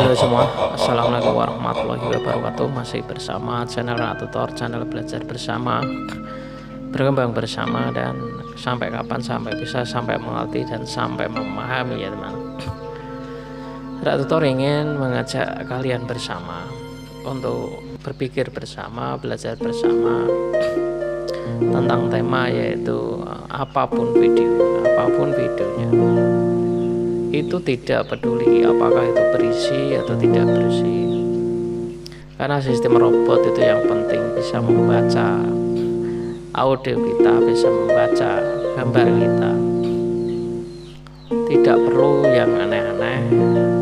Halo semua, assalamualaikum warahmatullahi wabarakatuh. Masih bersama channel Tutor, channel belajar bersama, berkembang bersama, dan sampai kapan? Sampai mengerti dan sampai memahami ya teman. Tutor ingin mengajak kalian bersama untuk berpikir bersama, belajar bersama tentang tema, yaitu apapun videonya itu tidak peduli apakah itu berisi atau tidak berisi, karena sistem robot itu yang penting bisa membaca audio kita, bisa membaca gambar kita. Tidak perlu yang aneh-aneh,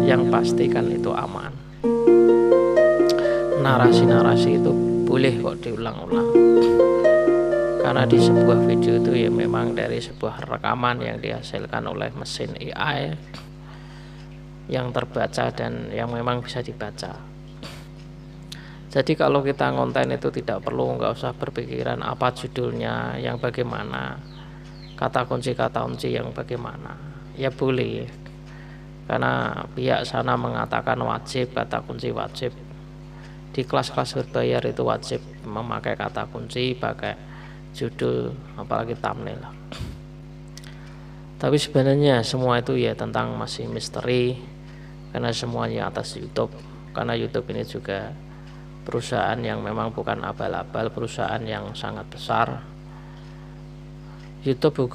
yang pastikan itu aman. Narasi-narasi itu boleh kok diulang-ulang, karena di sebuah video itu ya memang dari sebuah rekaman yang dihasilkan oleh mesin AI yang terbaca dan yang memang bisa dibaca. Jadi kalau kita konten itu tidak perlu, nggak usah berpikiran apa judulnya, yang bagaimana, kata kunci yang bagaimana. Ya boleh, karena pihak sana mengatakan wajib, kata kunci wajib. Di kelas-kelas berbayar itu wajib memakai kata kunci, pakai judul, apalagi thumbnail. Tapi sebenarnya semua itu ya tentang masih misteri, karena semuanya atas YouTube. Karena YouTube ini juga perusahaan yang memang bukan abal-abal, perusahaan yang sangat besar. YouTube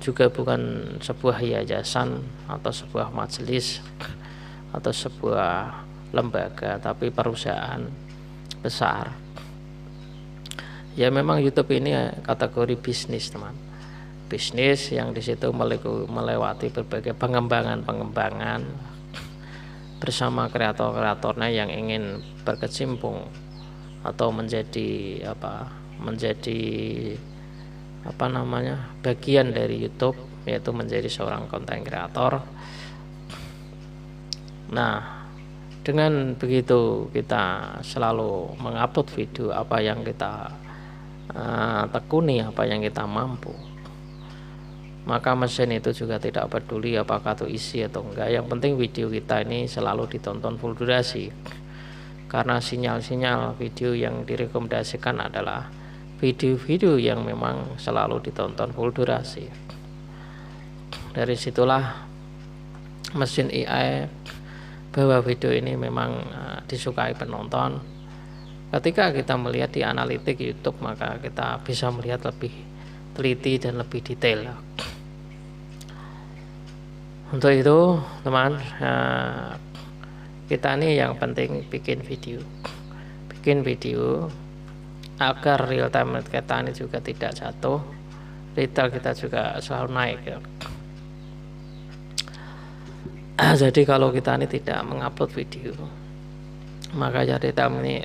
juga bukan sebuah yayasan atau sebuah majelis atau sebuah lembaga, tapi perusahaan besar. Ya memang YouTube ini kategori bisnis teman, bisnis yang disitu melewati berbagai pengembangan bersama kreator-kreatornya yang ingin berkecimpung atau menjadi bagian dari YouTube, yaitu menjadi seorang konten kreator. Nah, dengan begitu kita selalu mengupload video apa yang kita tekuni, apa yang kita mampu, maka mesin itu juga tidak peduli apakah itu isi atau enggak. Yang penting video kita ini selalu ditonton full durasi, karena sinyal-sinyal video yang direkomendasikan adalah video-video yang memang selalu ditonton full durasi. Dari situlah mesin AI bahwa video ini memang disukai penonton. Ketika kita melihat di analitik YouTube, maka kita bisa melihat lebih teliti dan lebih detail. Untuk itu teman, kita ini yang penting bikin video agar real time kita ini juga tidak jatuh, retail kita juga selalu naik ya. Jadi kalau kita ini tidak mengupload video, maka ya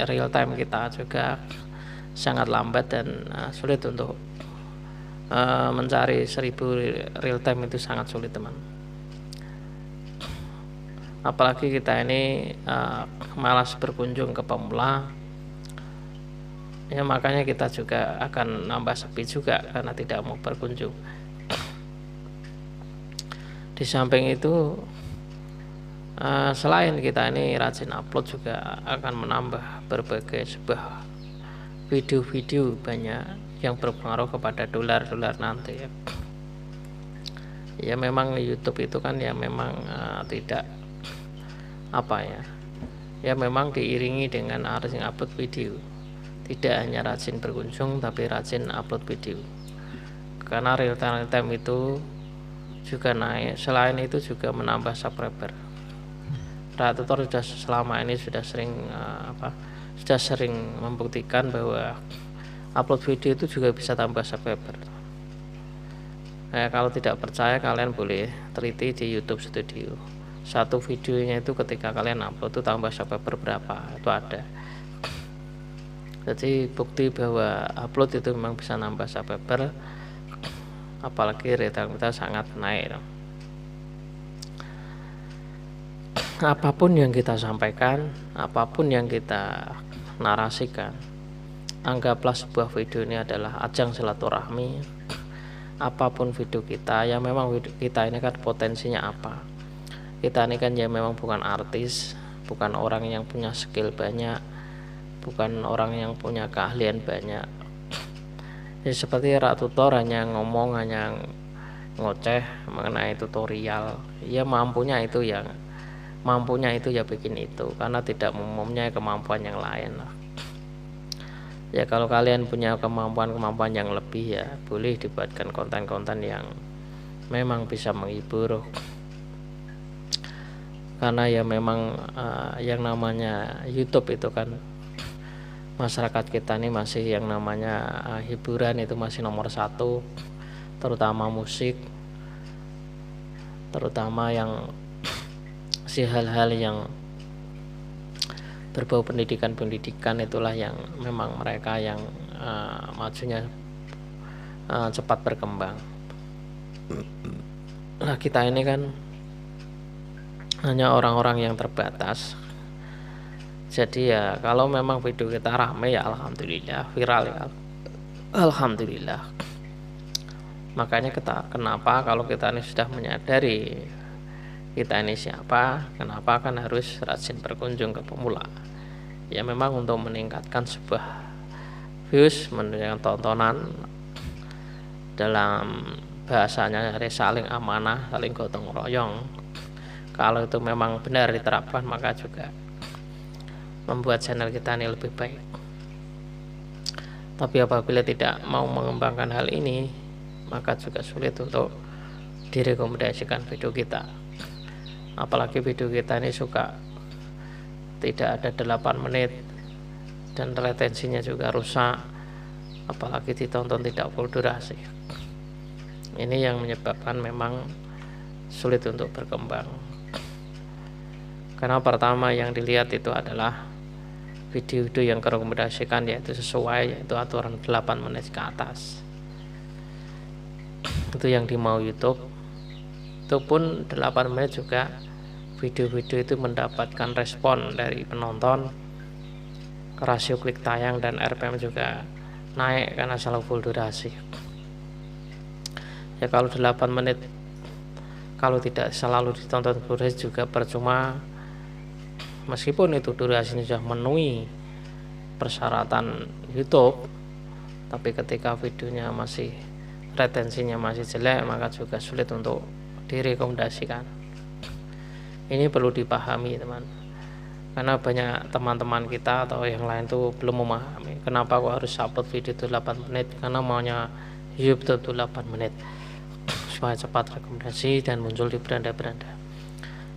real time kita juga sangat lambat dan sulit untuk mencari 1000 real time itu sangat sulit teman. Apalagi kita ini malas berkunjung ke pemula, ya makanya kita juga akan nambah sepi juga karena tidak mau berkunjung. Di samping itu selain kita ini rajin upload, juga akan menambah berbagai sebuah video-video banyak yang berpengaruh kepada dolar nanti ya. Ya memang YouTube itu kan ya memang tidak ya memang diiringi dengan rajin upload video. Tidak hanya rajin berkunjung, tapi rajin upload video, karena real time itu juga naik. Selain itu juga menambah subscriber. Tutor sudah selama ini sudah sering membuktikan bahwa upload video itu juga bisa tambah subscriber. Kalau tidak percaya, kalian boleh teliti di YouTube Studio. Satu videonya itu ketika kalian upload itu tambah subscriber berapa, itu ada. Jadi bukti bahwa upload itu memang bisa nambah subscriber, apalagi rate kita sangat naik. Apapun yang kita sampaikan, apapun yang kita narasikan, anggaplah sebuah video ini adalah ajang silaturahmi. Apapun video kita, ya memang video kita ini kan potensinya apa. Kita ini kan ya memang bukan artis, bukan orang yang punya skill banyak, bukan orang yang punya keahlian banyak. Ya, seperti Rak Tutor hanya ngomong, hanya ngoceh mengenai tutorial, ya mampunya itu ya bikin itu, karena tidak mempunyai kemampuan yang lain. Ya kalau kalian punya kemampuan yang lebih, ya boleh dibuatkan konten-konten yang memang bisa menghibur, karena ya memang yang namanya YouTube itu kan, masyarakat kita ini masih yang namanya hiburan itu masih nomor satu, terutama musik, terutama yang hal-hal yang berbau pendidikan itulah yang memang mereka yang majunya cepat berkembang. Nah kita ini kan hanya orang-orang yang terbatas. Jadi ya kalau memang video kita rame ya alhamdulillah, viral ya alhamdulillah. Makanya kenapa kalau kita ini sudah menyadari kita ini siapa, kenapa kan harus rajin berkunjung ke pemula. Ya memang untuk meningkatkan sebuah views, meningkatkan tontonan, dalam bahasanya saling amanah, saling gotong royong. Kalau itu memang benar diterapkan, maka juga membuat channel kita ini lebih baik. Tapi apabila tidak mau mengembangkan hal ini, maka juga sulit untuk direkomendasikan video kita. Apalagi video kita ini suka tidak ada 8 menit dan retensinya juga rusak, apalagi ditonton tidak full durasi. Ini yang menyebabkan memang sulit untuk berkembang, karena pertama yang dilihat itu adalah video-video yang direkomendasikan, yaitu sesuai, yaitu aturan 8 menit ke atas. Itu yang dimau YouTube. Itu pun 8 menit juga video-video itu mendapatkan respon dari penonton, rasio klik tayang dan RPM juga naik karena selalu full durasi. Ya kalau 8 menit kalau tidak selalu ditonton durasi juga percuma. Meskipun itu durasinya sudah memenuhi persyaratan YouTube, tapi ketika videonya masih retensinya masih jelek, maka juga sulit untuk direkomendasikan. Ini perlu dipahami teman, karena banyak teman-teman kita atau yang lain tuh belum memahami kenapa kok harus upload video itu 8 menit, karena maunya YouTube itu 8 menit supaya cepat rekomendasi dan muncul di beranda-beranda.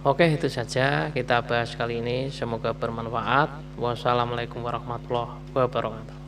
Oke, itu saja kita bahas kali ini, semoga bermanfaat. Wassalamualaikum warahmatullahi wabarakatuh.